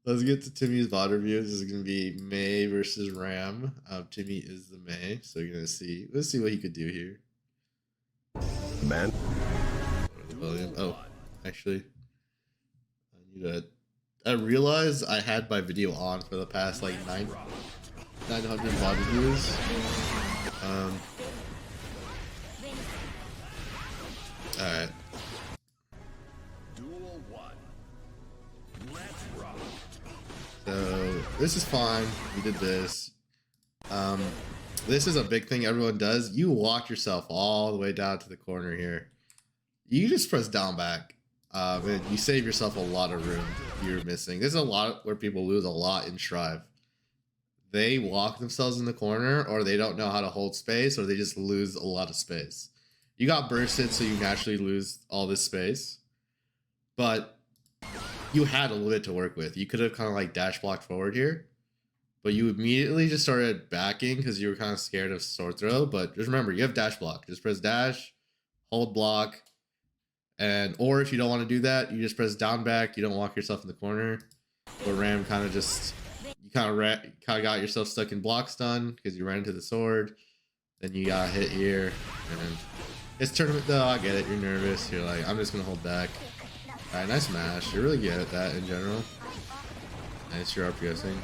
Let's get to Timmy's VOD review. This is gonna be May versus Ram. Timmy is the May, so you're gonna see. Let's see what he could do here. Man. William. Oh, actually, I need to. I realized I had my video on for the past like 900 VOD reviews. All right. So this is fine. We did this. This is a big thing everyone does. You walk yourself all the way down to the corner here. You just press down back. And you save yourself a lot of room you're missing. There's a lot where people lose a lot in Shrive. They walk themselves in the corner, or they don't know how to hold space, or they just lose a lot of space. You got bursted, so you naturally lose all this space. But you had a little bit to work with. You could have kind of like dash blocked forward here, but you immediately just started backing because you were kind of scared of sword throw. But just remember, you have dash block. Just press dash, hold block, and or if you don't want to do that, you just press down back. You don't walk yourself in the corner. But Ram kind of just, you kind of got yourself stuck in block stun because you ran into the sword. Then you got hit here, and it's tournament though. I get it. You're nervous. You're like, I'm just gonna hold back. All right, nice mash. You're really good at that in general. Nice, you're RPSing.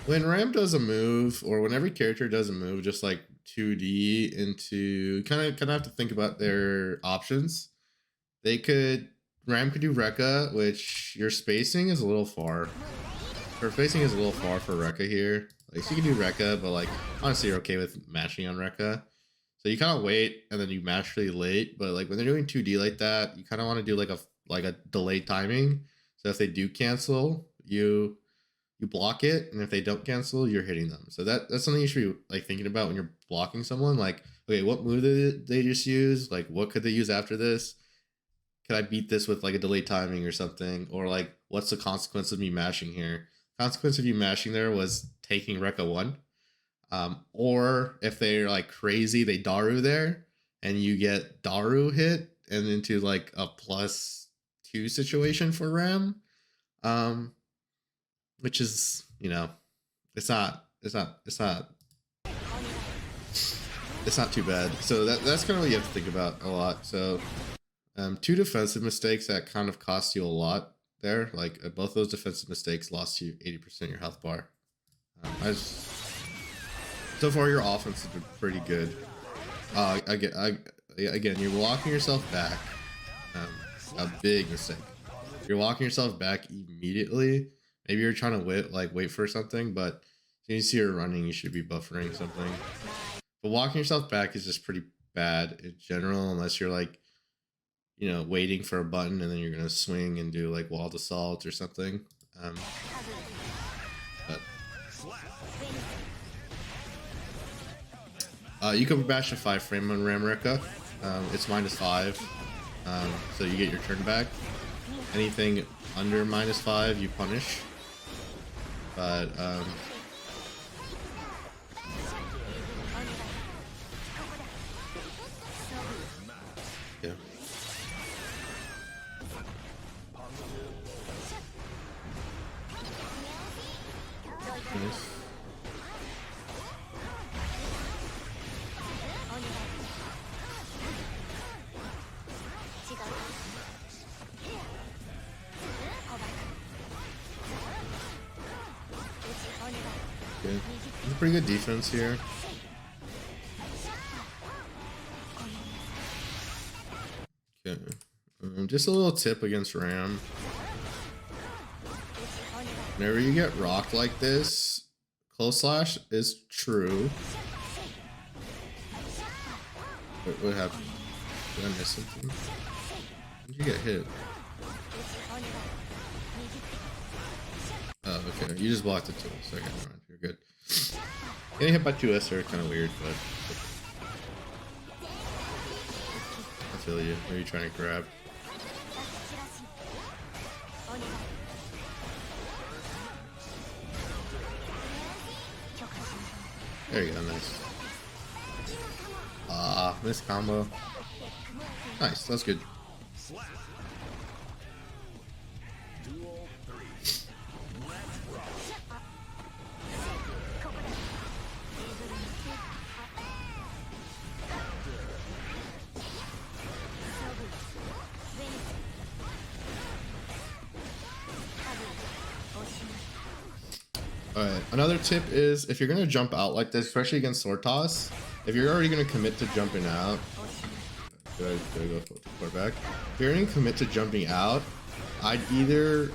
When Ram does a move, or when every character does a move, just like 2D into kind of have to think about their options. Ram could do Rekka, which your spacing is a little far. Her spacing is a little far for Rekka here. Like she can do Rekka, but like honestly you're okay with mashing on Rekka. So you kind of wait and then you mash really late. But like when they're doing 2D like that, you kind of want to do like a delayed timing. So if they do cancel, you block it, and if they don't cancel, you're hitting them. So that's something you should be like thinking about when you're blocking someone. Like, okay, what move did they just use? Like, what could they use after this? Could I beat this with like a delayed timing or something? Or like, what's the consequence of me mashing here? Consequence of you mashing there was taking Rekka 1. Or if they're like crazy, they Daru there, and you get Daru hit and into like a +2 situation for Ram. Which is, you know, it's not too bad. So that's kind of what you have to think about a lot. So 2 defensive mistakes that kind of cost you a lot there. Like both those defensive mistakes lost you 80% of your health bar. So far your offense has been pretty good. Again, you're walking yourself back. A big mistake. You're walking yourself back immediately. Maybe you're trying to wait for something, but as soon as you see her running, you should be buffering something. But walking yourself back is just pretty bad in general, unless you're like, you know, waiting for a button and then you're gonna swing and do like walled assault or something. You can bash a 5 frame on Ram Rekka. It's -5, so you get your turn back. Anything under -5, you punish. But yeah. Nice. Okay. Pretty good defense here. Okay. Just a little tip against Ram. Whenever you get rocked like this, close slash is true. What happened? Did I miss something? When did you get hit? Oh, okay. You just blocked it too. So okay, never mind. You're good. Getting hit by 2S are kind of weird, but I feel you. What are you trying to grab? There you go, nice. Ah, missed combo. Nice, that's good. Alright, another tip is if you're gonna jump out like this, especially against sword toss, if you're already gonna commit to jumping out, do I go for back? If you're gonna commit to jumping out, I'd either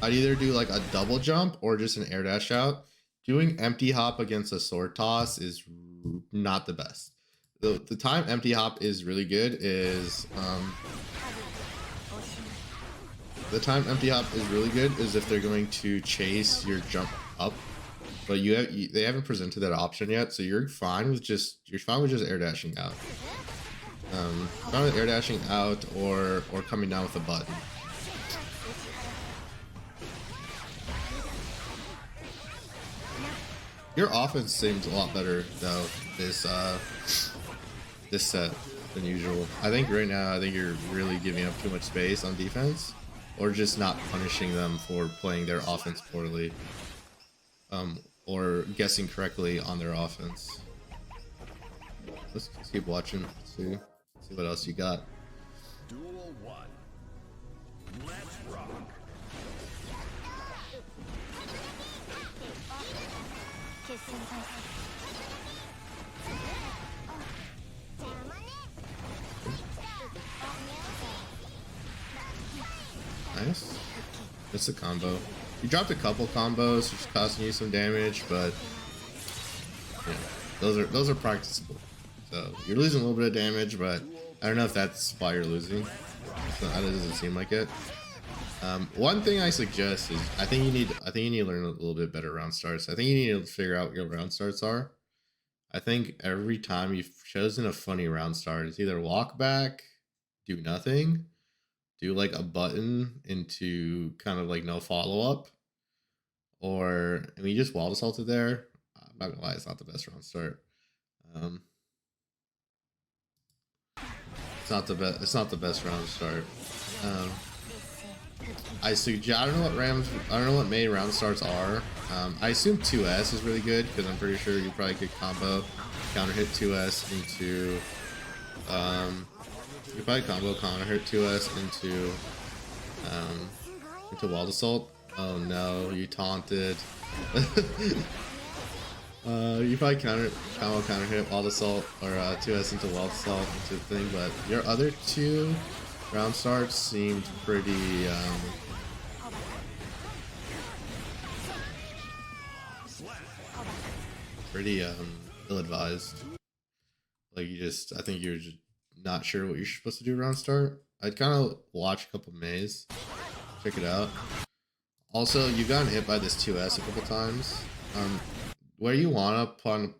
do like a double jump or just an air dash out. Doing empty hop against a sword toss is not the best. The time empty hop is really good is the time empty hop is really good is if they're going to chase your jump up, but they haven't presented that option yet, so you're fine with just air dashing out. Fine with air dashing out or coming down with a button. Your offense seems a lot better though this set than usual. I think right now you're really giving up too much space on defense, or just not punishing them for playing their offense poorly, or guessing correctly on their offense. Let's keep watching. See what else you got. Duel 1. Let's rock. Nice. It's a combo. You dropped a couple combos, which is costing you some damage, but yeah, those are practicable. So you're losing a little bit of damage, but I don't know if that's why you're losing. So that doesn't seem like it. One thing I suggest is I think you need to learn a little bit better round starts. I think you need to figure out what your round starts are. I think every time you've chosen a funny round start, it's either walk back, do nothing, do like a button into kind of like no follow up, or I mean you just wall assaulted there. I'm not gonna lie, it's not the best round start. It's not the best round start. I don't know what main round starts are. I assume 2S is really good because I'm pretty sure you probably could combo counter hit 2S into you probably combo counter hit 2S into wall assault. Oh no, you taunted. You probably counter hit wall assault or 2S into wall assault into the thing, but your other two round starts seemed pretty ill-advised. Like I think you're just not sure what you're supposed to do round start. I'd kind of watch a couple maze, check it out. Also, you've gotten hit by this 2S a couple times. Where you want to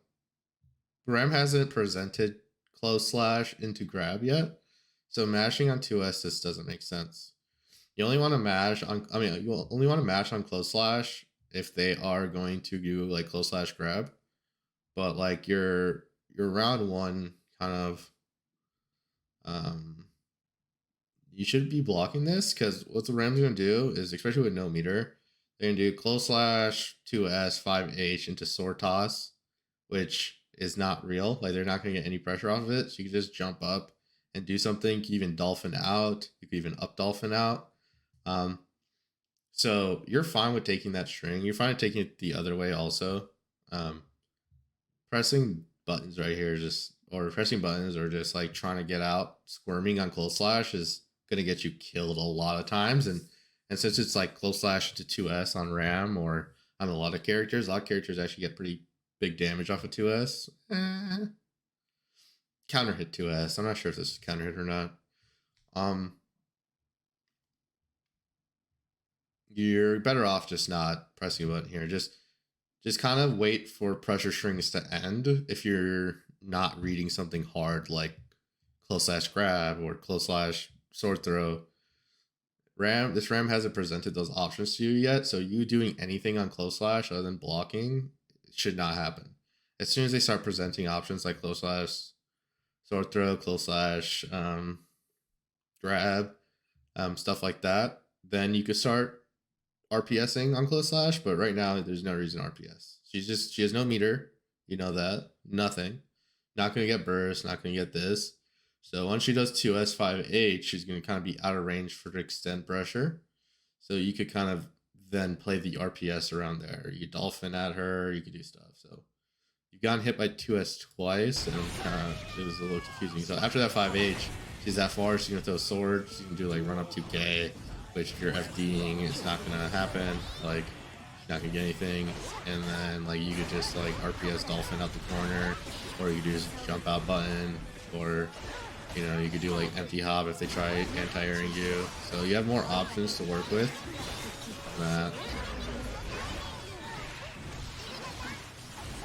Ram hasn't presented close slash into grab yet, so mashing on 2S just doesn't make sense. You only want to mash on close slash if they are going to do like close slash grab, but like your round one kind of you should be blocking this, because what the Rams are gonna do is, especially with no meter, they're gonna do close slash 2S 5H into sword toss, which is not real. Like they're not gonna get any pressure off of it, so you can just jump up and do something. You can even dolphin out. You can even up dolphin out. So you're fine with taking that string. You're fine with taking it the other way also. Pressing buttons right here pressing buttons or just like trying to get out squirming on close slash is gonna get you killed a lot of times. And since it's like close slash to 2S on Ram or on a lot of characters actually get pretty big damage off of 2S. Counter hit 2S. I'm not sure if this is counter hit or not. You're better off just not pressing a button here. Just kind of wait for pressure strings to end if you're not reading something hard like close slash grab or close slash sword throw. This Ram hasn't presented those options to you yet, so you doing anything on close slash other than blocking should not happen. as soon as they start presenting options like close slash, sword throw, close slash, grab, stuff like that, then you could start RPSing on close slash. But right now, there's no reason to RPS. She has no meter. You know that. Nothing. Not gonna get burst. Not gonna get this. So once she does 2S5H, she's gonna kind of be out of range for extend pressure. So you could kind of then play the RPS around there. You could dolphin at her. You could do stuff. So you've gotten hit by 2S twice, and it was a little confusing. So after that 5H, she's that far. She's gonna throw swords. You can do like run up 2K, which if you're FDing, it's not gonna happen. Like she's not gonna get anything. And then like you could just like RPS dolphin out the corner, or you could just jump out button, or you know, you could do like empty hop if they try anti-airing you. So you have more options to work with. That.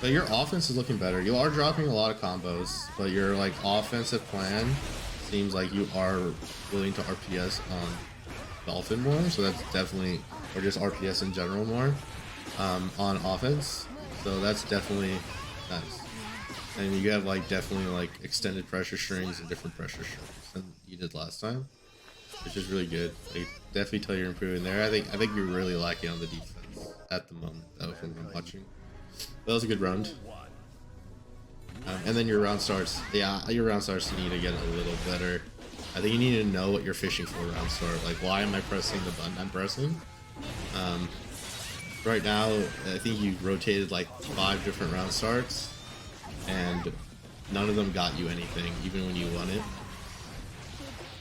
But your offense is looking better. You are dropping a lot of combos, but your like offensive plan seems like you are willing to RPS on Dolphin more. So that's definitely, or just RPS in general more on offense. So that's definitely nice. And you have like definitely like extended pressure strings and different pressure strings than you did last time, which is really good. Like definitely tell you're improving there. I think you're really lacking on the defense at the moment, though, from what I'm watching. That was a good round. And then your round starts. Yeah, your round starts need to get a little better. I think you need to know what you're fishing for round start. Like, why am I pressing the button I'm pressing? Right now, I think you rotated like 5 different round starts, and none of them got you anything, even when you won it.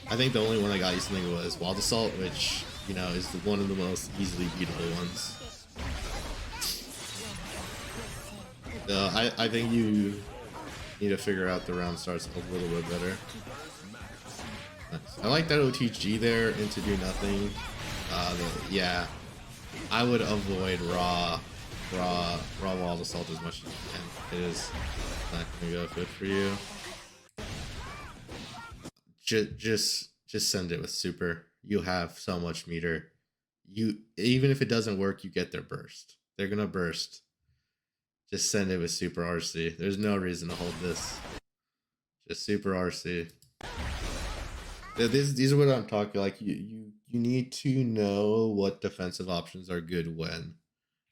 I think the only one that got you something was Wild Assault, which, you know, is one of the most easily beatable ones. So I think you need to figure out the round starts a little bit better. Nice. I like that OTG there into do nothing. Yeah, I would avoid raw Wild Assault as much as you can. It is not gonna go good for you. Just send it with super. You have so much meter. You, even if it doesn't work, you get their burst. They're gonna burst. Just send it with super RC. There's no reason to hold this. Just super RC. These are what I'm talking. Like you need to know what defensive options are good when,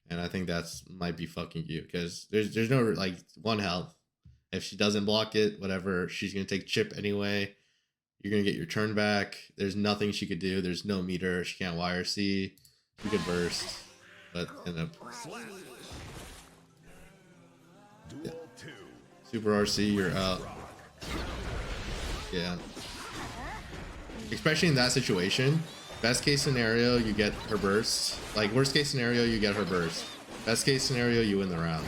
and I think that's might be fucking you, because there's no like 1 health. If she doesn't block it, whatever, she's gonna take chip anyway. You're gonna get your turn back. There's nothing she could do. There's no meter. She can't YRC. She could burst, but end up. Yeah. Super RC, you're out. Yeah. Especially in that situation. Best case scenario, you get her burst. Like, worst case scenario, you get her burst. Best case scenario, you win the round.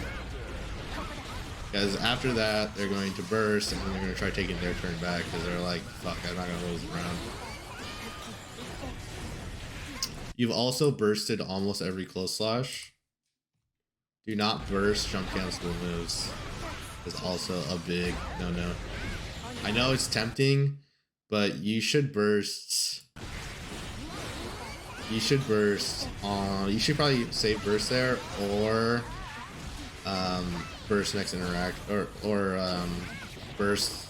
Because after that, they're going to burst, and then they're going to try taking their turn back, because they're like, fuck, I'm not going to lose the round. You've also bursted almost every close slash. Do not burst jump cancel moves. Is also a big no-no. I know it's tempting, but you should burst. You should burst on. You should probably save burst there, or burst next interact, or burst,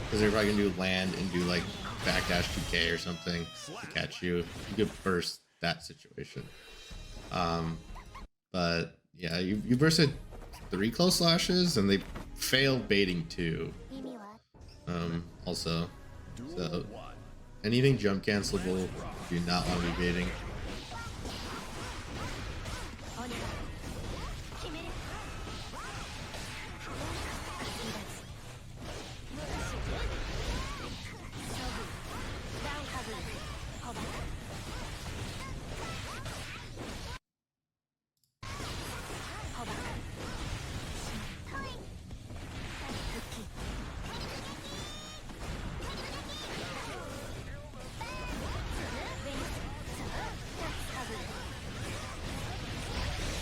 because they're probably gonna do land and do like backdash 2K or something to catch you. You could burst that situation. But yeah, you bursted 3 close slashes and they failed baiting 2. Also, so anything jump cancelable, you do not want to be baiting.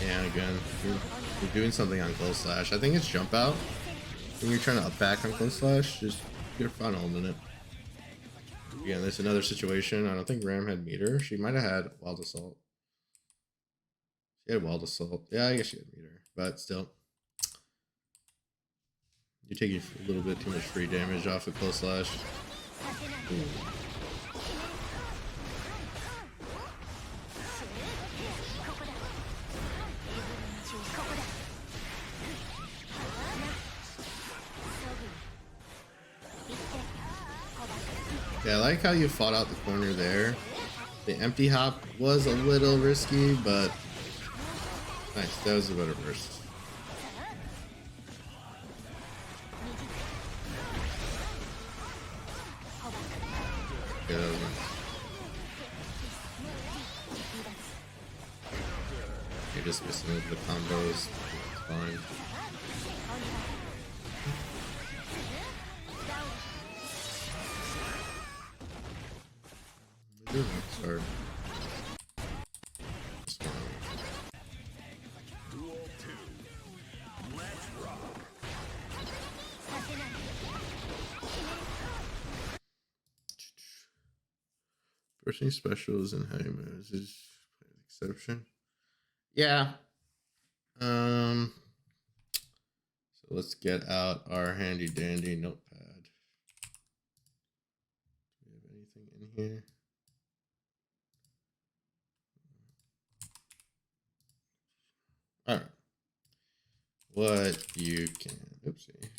Yeah, again, you're doing something on close slash. I think it's jump out. When you're trying to up back on close slash, just you're fine holding it. Again, there's another situation. I don't think Ram had meter. She might have had Wild Assault. She had Wild Assault. Yeah, I guess she had meter, but still. You're taking a little bit too much free damage off of close slash. Ooh. Yeah, I like how you fought out the corner there. The empty hop was a little risky, but nice. That was a better burst. Yeah, that was nice. You're just missing with the combos. It's fine. Sorry. Duel 2. Let's rock. Bursting specials and heavy moves is an exception. Yeah. So let's get out our handy dandy notepad. Do we have anything in here? All right. What you can, oopsie.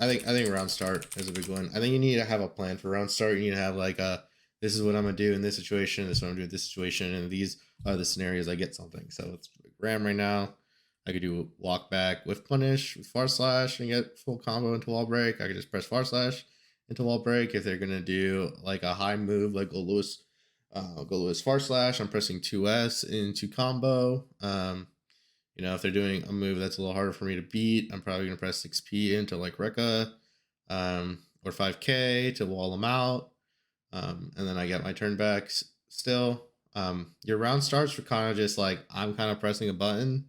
I think round start is a big one. I think you need to have a plan for round start. You need to have like this is what I'm gonna do in this situation, this is what I'm doing in this situation, and these are the scenarios I get something. So it's ram right now. I could do walk back with punish with far slash and get full combo into wall break. I could just press far slash into wall break. If they're gonna do like a high move like go Lewis far slash, I'm pressing 2S into combo. You know, if they're doing a move that's a little harder for me to beat, I'm probably going to press 6P into like Rekka or 5K to wall them out. And then I get my turn back still. Your round starts for kind of just like, I'm kind of pressing a button.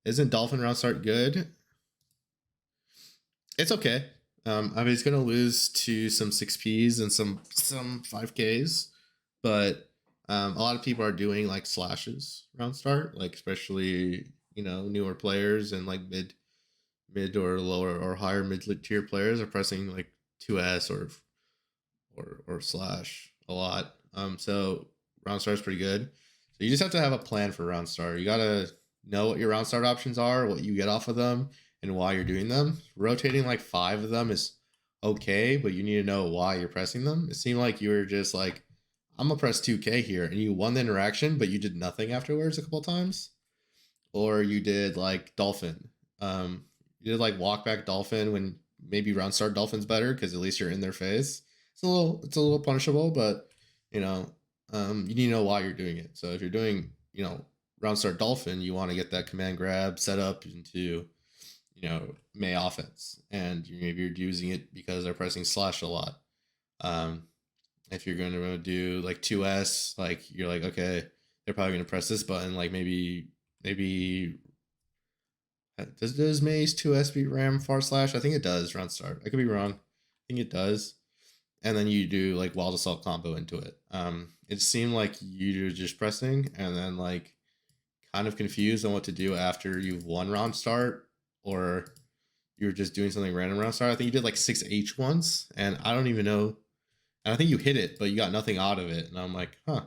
Isn't Dolphin round start good? It's okay. I mean, he's going to lose to some 6Ps and some 5Ks, but a lot of people are doing like slashes round start, like especially, you know, newer players and like mid or lower or higher mid tier players are pressing like 2S or slash a lot. So round start is pretty good. So you just have to have a plan for round start. You gotta know what your round start options are, what you get off of them, and why you're doing them. Rotating like 5 of them is okay, but you need to know why you're pressing them. It seemed like you were just like, I'm gonna press 2K here, and you won the interaction, but you did nothing afterwards a couple times. Or you did like Dolphin. You did like walk back Dolphin when maybe round start Dolphin's better because at least you're in their face. It's a little punishable, but you know, you need to know why you're doing it. So if you're doing, you know, round start Dolphin, you want to get that command grab set up into, you know, May offense, and maybe you're using it because they're pressing slash a lot. If you're going to do like 2S, like you're like, okay, they're probably going to press this button. Like maybe does May's 2S beat Ram far slash? I think it does round start. I could be wrong. I think it does. And then you do like wild assault combo into it. It seemed like you were just pressing and then like kind of confused on what to do after you've won round start, or you were just doing something random round start. I think you did like 6H once, and I don't even know. And I think you hit it, but you got nothing out of it. And I'm like, huh.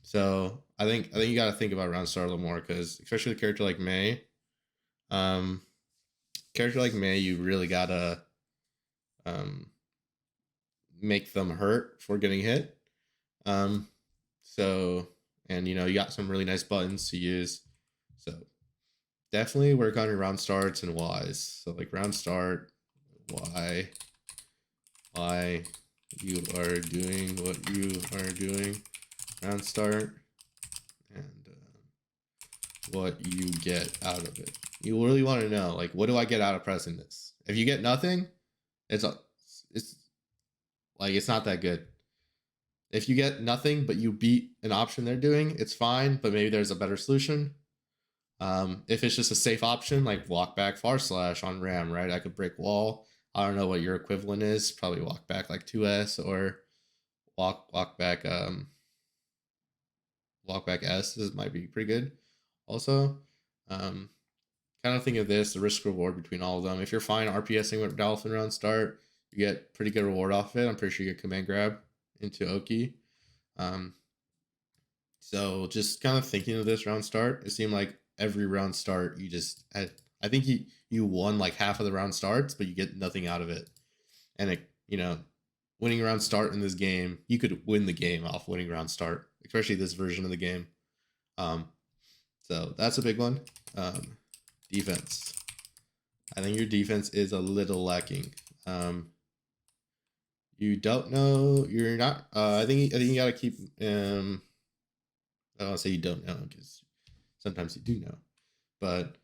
So I think you got to think about round start a little more, because especially with a character like May, you really gotta make them hurt for getting hit. So, and you know, you got some really nice buttons to use. So definitely work on your round starts and whys. So like round start, why you are doing what you are doing, round start, and what you get out of it. You really want to know, like, what do I get out of pressing this? If you get nothing, it's like, it's not that good. If you get nothing, but you beat an option they're doing, it's fine, but maybe there's a better solution. If it's just a safe option, like walk back far slash on Ram, right? I could break wall. I don't know what your equivalent is. Probably walk back like 2S, or walk back walk back S. This might be pretty good. Also, kind of think of this, the risk reward between all of them. If you're fine RPSing with Dolphin round start, you get pretty good reward off it. I'm pretty sure you get command grab into Oki. So just kind of thinking of this round start, it seemed like every round start you just had, I think you won like half of the round starts, but you get nothing out of it. And it, winning round start in this game, you could win the game off winning round start, especially this version of the game. So that's a big one. Defense. I think your defense is a little lacking. You don't know. You're not. I think you gotta keep. I don't say you don't know because sometimes you do know, but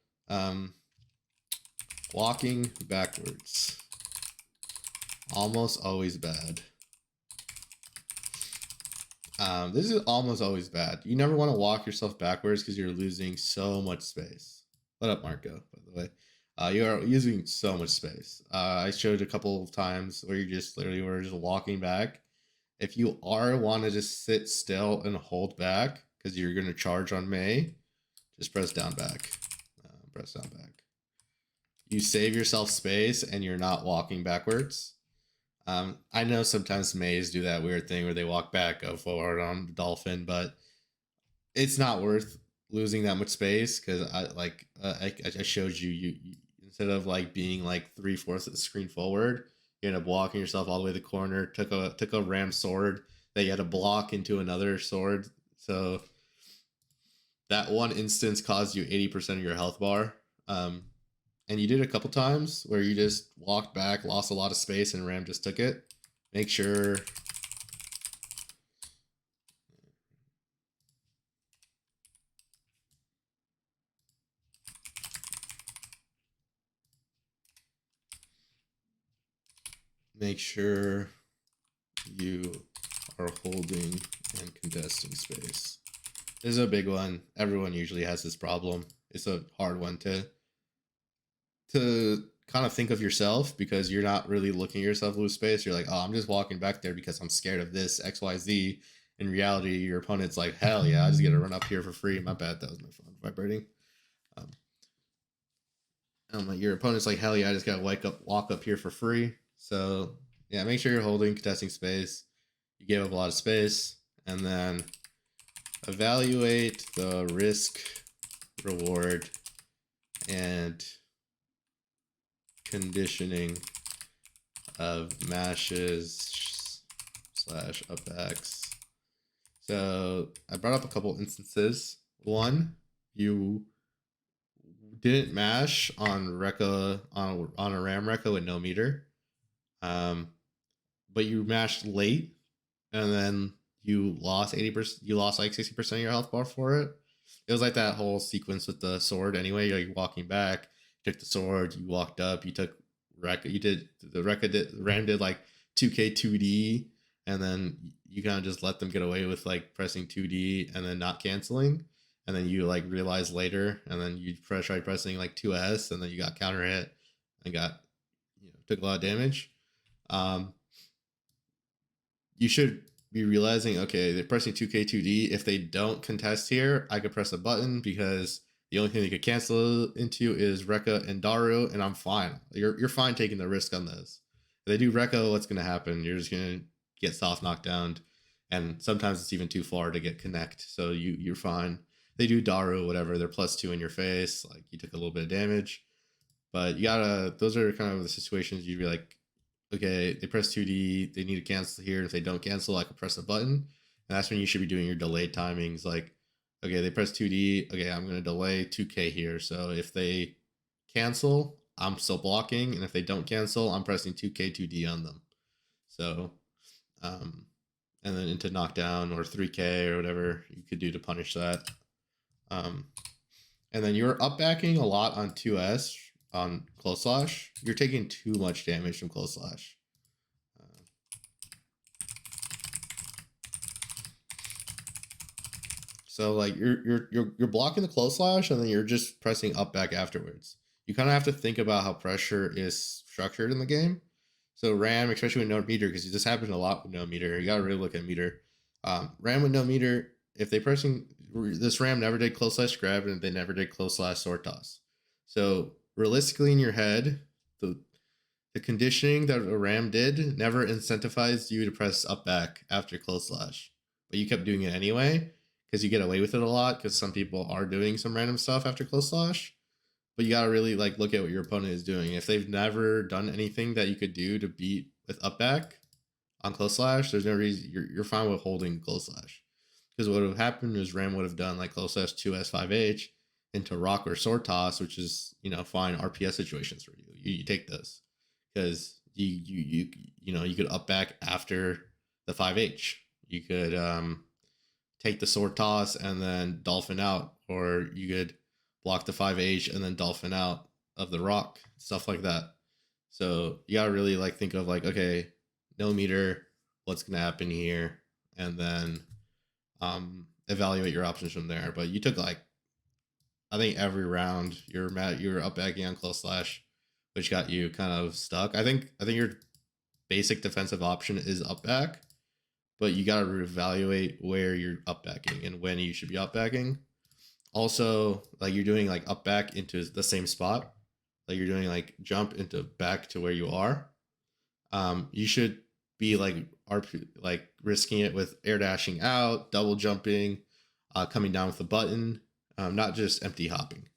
walking backwards, almost always bad. This is almost always bad. You never want to walk yourself backwards because you're losing so much space. What up, Marco, by the way? You are using so much space. I showed a couple of times where you just literally were just walking back. If you want to just sit still and hold back because you're going to charge on May, just press down back. Press down back. You save yourself space and you're not walking backwards. I know sometimes Mays do that weird thing where they walk back, go forward on the Dolphin, but it's not worth losing that much space because I showed you instead of like being like 3/4 of the screen forward, you end up walking yourself all the way to the corner. Took a ram sword that you had to block into another sword, so that one instance caused you 80% of your health bar. And you did a couple times where you just walked back, lost a lot of space, and Ram just took it. Make sure you are holding and contesting space. This is a big one. Everyone usually has this problem. It's a hard one to kind of think of yourself because you're not really looking at yourself lose space. You're like, oh, I'm just walking back there because I'm scared of this XYZ. In reality, your opponent's like, hell yeah, I just get to run up here for free. My bad, that was my phone vibrating. Your opponent's like, hell yeah, I just gotta walk up here for free. So yeah, make sure you're holding, contesting space. You gave up a lot of space, and then evaluate the risk, reward, and conditioning of mashes / upbacks. So I brought up a couple instances. One, you didn't mash on Rekka on a Ram Rekka with no meter, but you mashed late, and then you lost 80%. You lost like 60% of your health bar for it. It was like that whole sequence with the sword. Anyway, you're walking back, you took the sword, you walked up, you took Rekka. You did the Rekka. Ram did like 2K 2D, and then you kind of just let them get away with like pressing 2D and then not canceling. And then you like realize later, and then you try pressing like 2S, and then you got counter hit and took a lot of damage. You should be realizing, okay, they're pressing 2K 2D. If they don't contest here, I could press a button because the only thing they could cancel into is Rekka and Daru, and I'm fine. You're fine taking the risk on this. If they do Rekka, what's gonna happen? You're just gonna get soft knocked down, and sometimes it's even too far to get connect. So you're fine. They do Daru, whatever, they're +2 in your face, like you took a little bit of damage. But you gotta, those are kind of the situations you'd be like, okay, they press 2D, they need to cancel here. If they don't cancel, I can press a button. And that's when you should be doing your delayed timings. Like, okay, they press 2D, okay, I'm gonna delay 2K here. So if they cancel, I'm still blocking, and if they don't cancel, I'm pressing 2K 2D on them. So, and then into knockdown or 3K or whatever you could do to punish that. And then you're up backing a lot on 2S on close slash. You're taking too much damage from close slash. So like you're blocking the close slash, and then you're just pressing up back afterwards. You kind of have to think about how pressure is structured in the game. So Ram, especially with no meter, because this happens a lot with no meter. You gotta really look at meter. Ram with no meter, if they pressing this ram never did close slash grab and they never did close slash sword toss. So realistically in your head, the conditioning that a ram did never incentivized you to press up back after close slash, but you kept doing it anyway because you get away with it a lot because some people are doing some random stuff after close slash. But you gotta really like look at what your opponent is doing. If they've never done anything that you could do to beat with up back on close slash, there's no reason you're fine with holding close slash. Because what would have happened is Ram would have done like close slash 2S5H into rock or sword toss, which is fine RPS situations for you. You take those because you could up back after the 5H. You could take the sword toss and then dolphin out, or you could block the 5H and then dolphin out of the rock, stuff like that. So you gotta really like think of like, okay, no meter, what's gonna happen here, and then evaluate your options from there. But you took like, I think every round you're up backing on close slash, which got you kind of stuck. I think your basic defensive option is up back, but you gotta reevaluate where you're up backing and when you should be up backing. Also, like you're doing like up back into the same spot, like you're doing like jump into back to where you are. You should be like like risking it with air dashing out, double jumping, coming down with the button, not just empty hopping.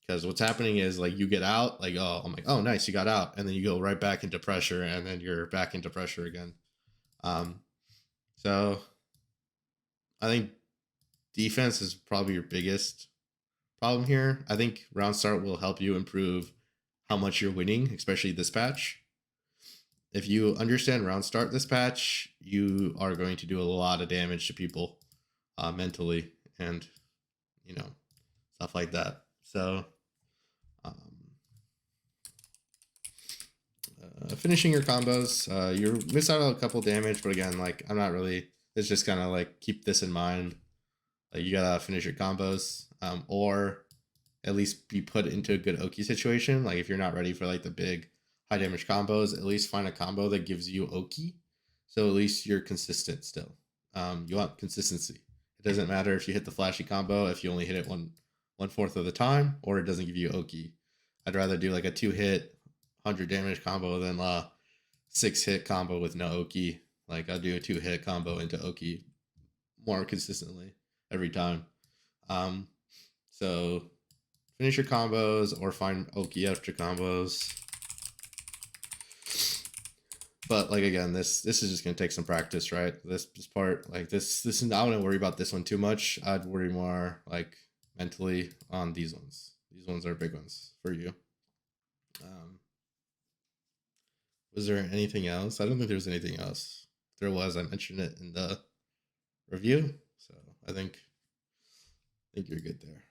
Because what's happening is like you get out, like I'm like, oh nice, you got out, and then you go right back into pressure, and then you're back into pressure again. So I think defense is probably your biggest problem here. I think round start will help you improve how much you're winning, especially this patch. If you understand round start this patch, you are going to do a lot of damage to people mentally and stuff like that. So finishing your combos, you miss out on a couple damage, but again, like I'm not really, it's just kind of like keep this in mind. Like you gotta finish your combos, or at least be put into a good Oki situation. Like if you're not ready for like the big high damage combos, at least find a combo that gives you Oki. So at least you're consistent still. You want consistency. It doesn't matter if you hit the flashy combo if you only hit it one fourth of the time, or it doesn't give you Oki. I'd rather do like a 2-hit 100 damage combo than a 6-hit combo with no Oki. Like I'll do a 2-hit combo into Oki more consistently every time. So finish your combos or find Oki after combos. But like again, this is just gonna take some practice, right? This part, like this I wouldn't worry about this one too much. I'd worry more like mentally on these ones. These ones are big ones for you. Was there anything else? I don't think there was anything else. If there was, I mentioned it in the review. So I think you're good there.